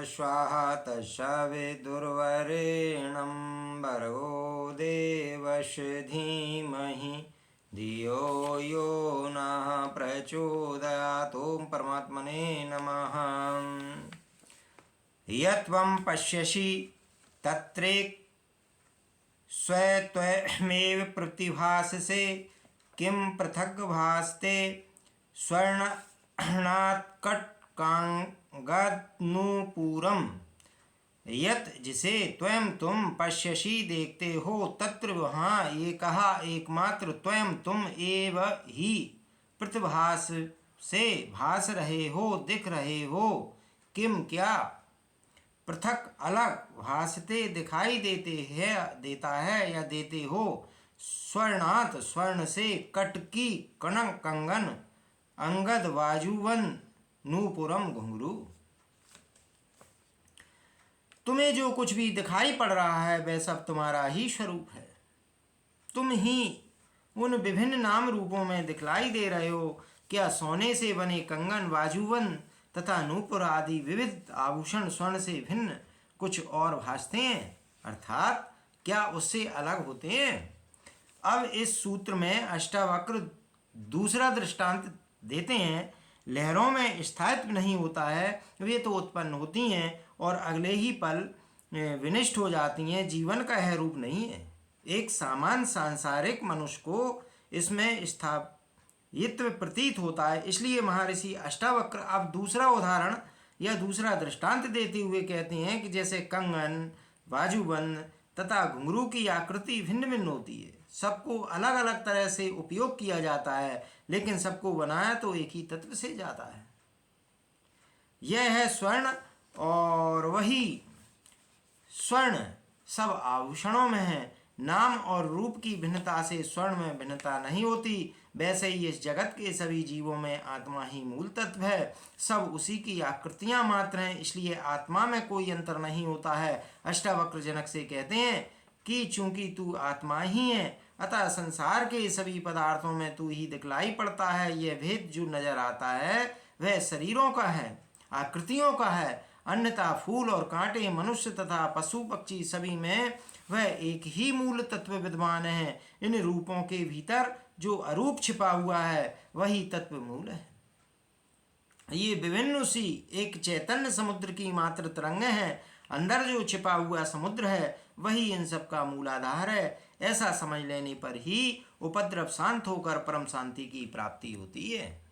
स्वाहा तस्सवितुर्वरेण्यं भर्गो देवस्य धीमहि धियो यो नः प्रचोदयात्। ओम परमात्मने नमः। यत्त्वं पश्यसि तत्रैक स्वत्वमेव प्रतिभाससे किं पृथक् भासते स्वर्णात्कटकांगदनूपुरम्। यत् जिसे स्वयं तुम पश्यसि देखते हो तत्र वहाँ एकः एकमात्र स्वयं तुम एव ही प्रतिभास से भास रहे हो, दिख रहे हो। किम क्या पृथक अलग भासते दिखाई देता है या देते हो। स्वर्णात स्वर्ण से, कटकी कंगन, अंगद वाजुवन, नूपुरम घुंघरू। तुम्हें जो कुछ भी दिखाई पड़ रहा है वह सब तुम्हारा ही स्वरूप है। तुम ही उन विभिन्न नाम रूपों में दिखलाई दे रहे हो। क्या सोने से बने कंगन, वाजुवन तथा नूपुर आदि विविध आभूषण स्वर्ण से भिन्न कुछ और भासते हैं, अर्थात क्या उससे अलग होते हैं। अब इस सूत्र में अष्टावक्र दूसरा दृष्टांत देते हैं। लहरों में स्थायित्व नहीं होता है, वे तो उत्पन्न होती हैं और अगले ही पल विनष्ट हो जाती हैं। जीवन का यह रूप नहीं है। एक सामान्य सांसारिक मनुष्य को इसमें स्थायित्व प्रतीत होता है। इसलिए महर्षि अष्टावक्र अब दूसरा उदाहरण या दूसरा दृष्टांत देते हुए कहते हैं कि जैसे कंगन, बाजूबंद तथा घुंघरू की आकृति भिन्न भिन्न होती है, सबको अलग अलग तरह से उपयोग किया जाता है, लेकिन सबको बनाया तो एक ही तत्व से जाता है। यह है स्वर्ण, और वही स्वर्ण सब आभूषणों में है। नाम और रूप की भिन्नता से स्वर्ण में भिन्नता नहीं होती। वैसे ही इस जगत के सभी जीवों में आत्मा ही मूल तत्व है। सब उसी की आकृतियां मात्र हैं, इसलिए आत्मा में कोई अंतर नहीं होता है। अष्टावक्र जनक से कहते हैं कि चूंकि तू आत्मा ही है, अतः संसार के सभी पदार्थों में तू ही दिखलाई पड़ता है। यह भेद जो नजर आता है वह शरीरों का है, आकृतियों का है। अन्यथा फूल और कांटे, मनुष्य तथा पशु पक्षी सभी में वह एक ही मूल तत्व विद्यमान है। इन रूपों के भीतर जो अरूप छिपा हुआ है वही तत्व मूल है। ये विभिन्न उसी एक चैतन्य समुद्र की मात्र तरंगें हैं। अंदर जो छिपा हुआ समुद्र है वही इन सब का मूलाधार है। ऐसा समझ लेने पर ही उपद्रव शांत होकर परम शांति की प्राप्ति होती है।